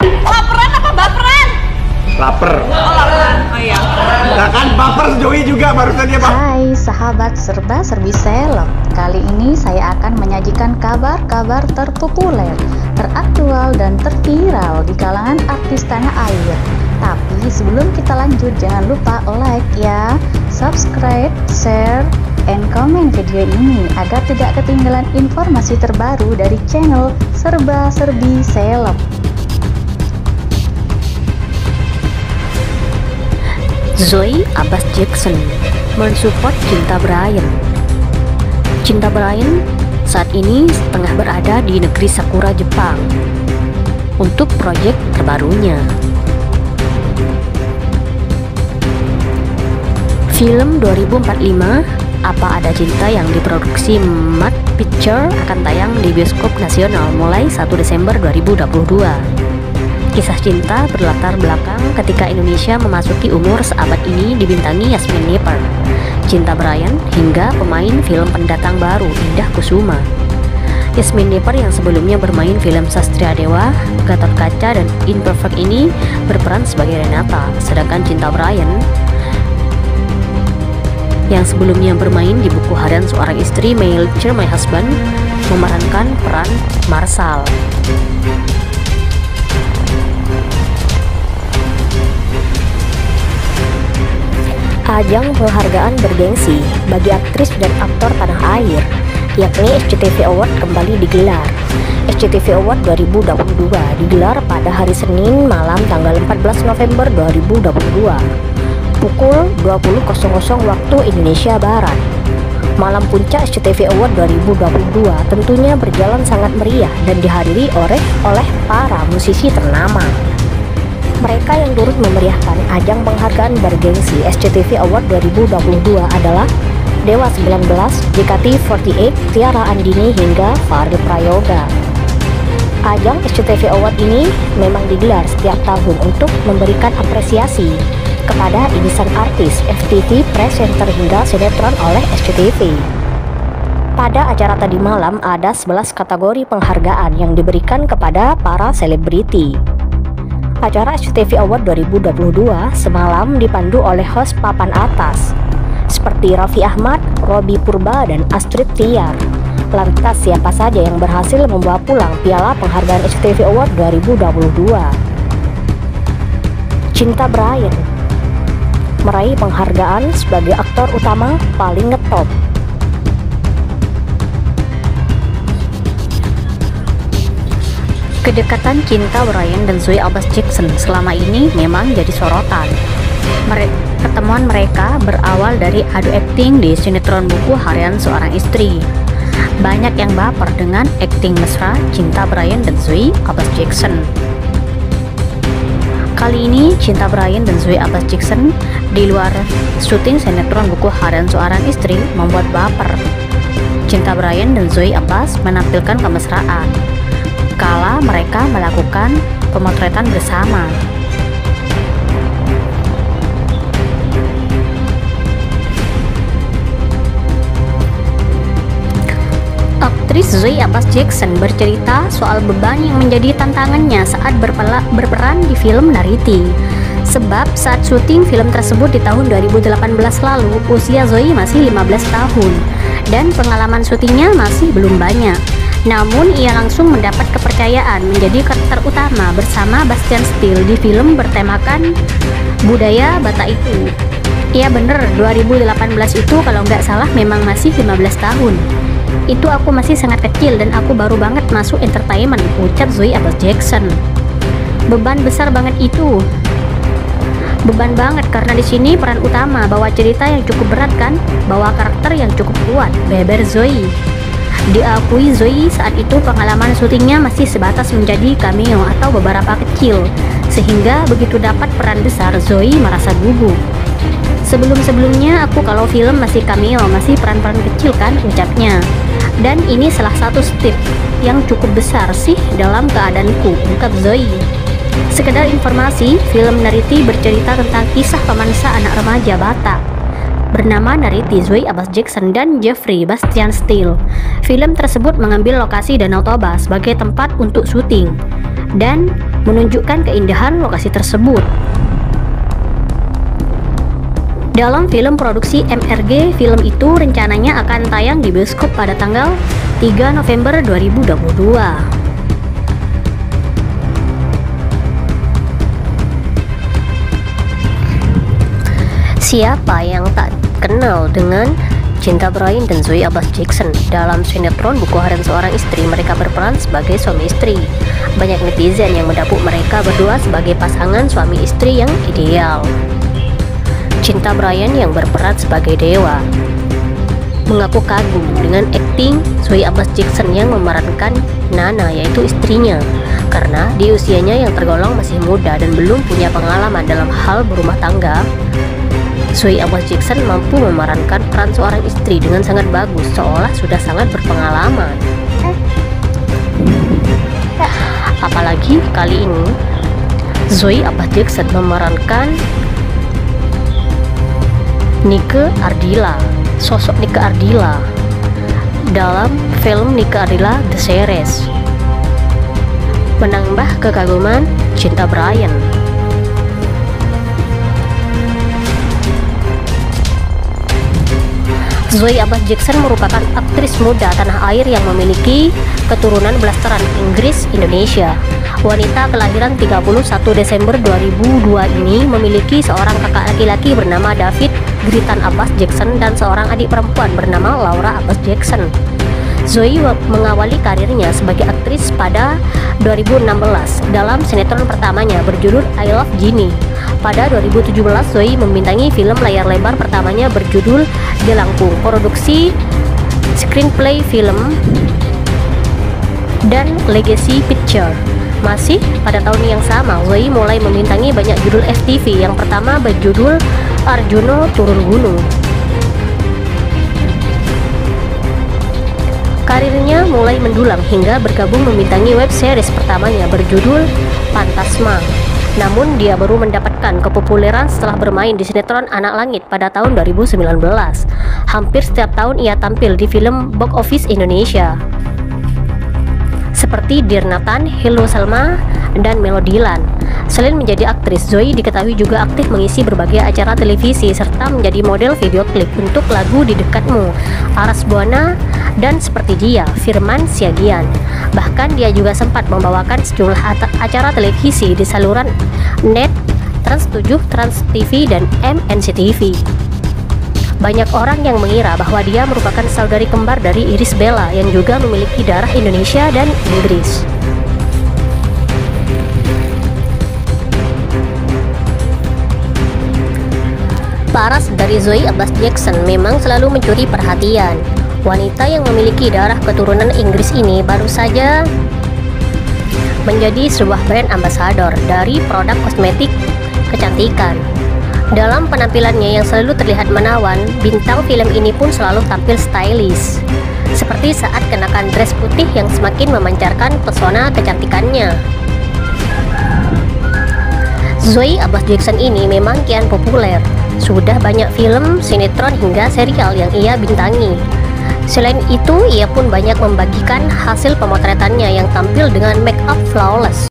Laperan apa baperan? Laper. Oh laperan, oh iya. Nah kan baper Joey juga barusan dia Pak. Hai sahabat serba-serbi seleb. Kali ini saya akan menyajikan kabar-kabar terpopuler, teraktual dan terviral di kalangan artis tanah air. Tapi sebelum kita lanjut, jangan lupa like ya, subscribe, share, and comment video ini agar tidak ketinggalan informasi terbaru dari channel Serba-serbi Seleb. Zoe Abbas Jackson mensupport Cinta Bryan. Cinta Bryan saat ini tengah berada di negeri Sakura, Jepang untuk proyek terbarunya. Film 2045 Apa Ada Cinta yang diproduksi Mad Picture akan tayang di bioskop nasional mulai 1 Desember 2022. Kisah cinta berlatar belakang ketika Indonesia memasuki umur seabad ini dibintangi Yasmine Niper, Cinta Bryan, hingga pemain film pendatang baru Indah Kusuma. Yasmine Niper yang sebelumnya bermain film Sastria Dewa, Gatot Kaca, dan Imperfect ini berperan sebagai Renata, sedangkan Cinta Bryan yang sebelumnya bermain di buku harian seorang istri My Lecture My Husband memerankan peran Marshall. Ajang penghargaan bergengsi bagi aktris dan aktor tanah air, yakni SCTV Award kembali digelar. SCTV Award 2022 digelar pada hari Senin malam tanggal 14 November 2022 pukul 20.00 waktu Indonesia Barat. Malam puncak SCTV Award 2022 tentunya berjalan sangat meriah dan dihadiri oleh para musisi ternama. Mereka yang turut memeriahkan ajang penghargaan bergengsi SCTV Award 2022 adalah Dewa 19, JKT48, Tiara Andini, hingga Fadly Prayoga. Ajang SCTV Award ini memang digelar setiap tahun untuk memberikan apresiasi kepada irisan artis, FTV, presenter, hingga sinetron oleh SCTV. Pada acara tadi malam ada 11 kategori penghargaan yang diberikan kepada para selebriti. Acara SCTV Award 2022 semalam dipandu oleh host papan atas seperti Raffi Ahmad, Robby Purba, dan Astrid Tiar. Lantas siapa saja yang berhasil membawa pulang piala penghargaan SCTV Award 2022? Cinta Bryan meraih penghargaan sebagai aktor utama paling ngetop. Kedekatan Cinta Bryan dan Zoe Abbas Jackson selama ini memang jadi sorotan. Pertemuan mereka berawal dari adu akting di sinetron buku harian seorang istri. Banyak yang baper dengan akting mesra Cinta Bryan dan Zoe Abbas Jackson. Kali ini Cinta Bryan dan Zoe Abbas Jackson di luar syuting sinetron buku harian seorang istri membuat baper. Cinta Bryan dan Zoe Abbas menampilkan kemesraan kala mereka melakukan pemotretan bersama. Aktris Zoe Abbas Jackson bercerita soal beban yang menjadi tantangannya saat berperan di film Nariti. Sebab saat syuting film tersebut di tahun 2018 lalu, usia Zoe masih 15 tahun dan pengalaman syutingnya masih belum banyak. Namun ia langsung mendapat kepercayaan menjadi karakter utama bersama Bastian Steele di film bertemakan budaya Batak itu. Iya bener, 2018 itu kalau nggak salah memang masih 15 tahun. Itu aku masih sangat kecil dan aku baru banget masuk entertainment, ucap Zoe Abbas Jackson. Beban besar banget itu. Beban banget karena di sini peran utama bawa cerita yang cukup berat kan, bawa karakter yang cukup kuat, beber Zoe. Diakui Zoe saat itu pengalaman syutingnya masih sebatas menjadi cameo atau beberapa kecil, sehingga begitu dapat peran besar Zoe merasa gugup. Sebelum-sebelumnya aku kalau film masih cameo, masih peran-peran kecil kan, ucapnya. Dan ini salah satu step yang cukup besar sih dalam keadaanku, ungkap Zoe. Sekedar informasi, film Nariti bercerita tentang kisah romansa anak remaja Batak bernama Nariti, Zoe Abbas Jackson dan Jeffrey Bastian Steele. Film tersebut mengambil lokasi Danau Toba sebagai tempat untuk syuting dan menunjukkan keindahan lokasi tersebut. Dalam film produksi MRG, film itu rencananya akan tayang di bioskop pada tanggal 3 November 2022. Siapa yang tak kenal dengan Cinta Bryan dan Zoe Abbas Jackson? Dalam sinetron Buku Harian Seorang Istri, mereka berperan sebagai suami istri. Banyak netizen yang mendapuk mereka berdua sebagai pasangan suami istri yang ideal. Cinta Bryan yang berperan sebagai Dewa mengaku kagum dengan akting Zoe Abbas Jackson yang memerankan Nana, yaitu istrinya, karena di usianya yang tergolong masih muda dan belum punya pengalaman dalam hal berumah tangga. Zoe Abbas Jackson mampu memerankan peran seorang istri dengan sangat bagus, seolah sudah sangat berpengalaman. Apalagi kali ini Zoe Abbas Jackson memerankan Nike Ardilla, sosok Nike Ardilla dalam film Nike Ardilla The Series, menambah kekaguman Cinta Bryan. Zoe Abbas Jackson merupakan aktris muda tanah air yang memiliki keturunan blasteran Inggris Indonesia. Wanita kelahiran 31 Desember 2002 ini memiliki seorang kakak laki-laki bernama David Gritan Abbas Jackson dan seorang adik perempuan bernama Laura Abbas Jackson. Zoe mengawali karirnya sebagai aktris pada 2016 dalam sinetron pertamanya berjudul I Love Ginny. Pada 2017 Zoe membintangi film layar lebar pertamanya berjudul Jelangkung, produksi screenplay film dan Legacy Picture. Masih pada tahun yang sama, Zoe mulai membintangi banyak judul FTV. Yang pertama berjudul Arjuno Turun Gunung. Karirnya mulai mendulang hingga bergabung membintangi web series pertamanya berjudul Fantasma. Namun dia baru mendapatkan kepopuleran setelah bermain di sinetron Anak Langit pada tahun 2019. Hampir setiap tahun ia tampil di film box office Indonesia seperti Dear Nathan, Hello Salma, dan Melodiland. Selain menjadi aktris, Zoe diketahui juga aktif mengisi berbagai acara televisi serta menjadi model video klip untuk lagu Di Dekatmu, Aras Buana, dan Seperti Dia, Firman Siagian. Bahkan dia juga sempat membawakan sejumlah acara televisi di saluran NET, Trans 7, Trans TV, dan MNCTV. Banyak orang yang mengira bahwa dia merupakan saudari kembar dari Irish Bella yang juga memiliki darah Indonesia dan Inggris. Paras dari Zoe Abbas Jackson memang selalu mencuri perhatian. Wanita yang memiliki darah keturunan Inggris ini baru saja menjadi sebuah brand ambassador dari produk kosmetik kecantikan. Dalam penampilannya yang selalu terlihat menawan, bintang film ini pun selalu tampil stylish, seperti saat kenakan dress putih yang semakin memancarkan pesona kecantikannya. Zoe Abbas Jackson ini memang kian populer. Sudah banyak film, sinetron, hingga serial yang ia bintangi. Selain itu, ia pun banyak membagikan hasil pemotretannya yang tampil dengan make up flawless.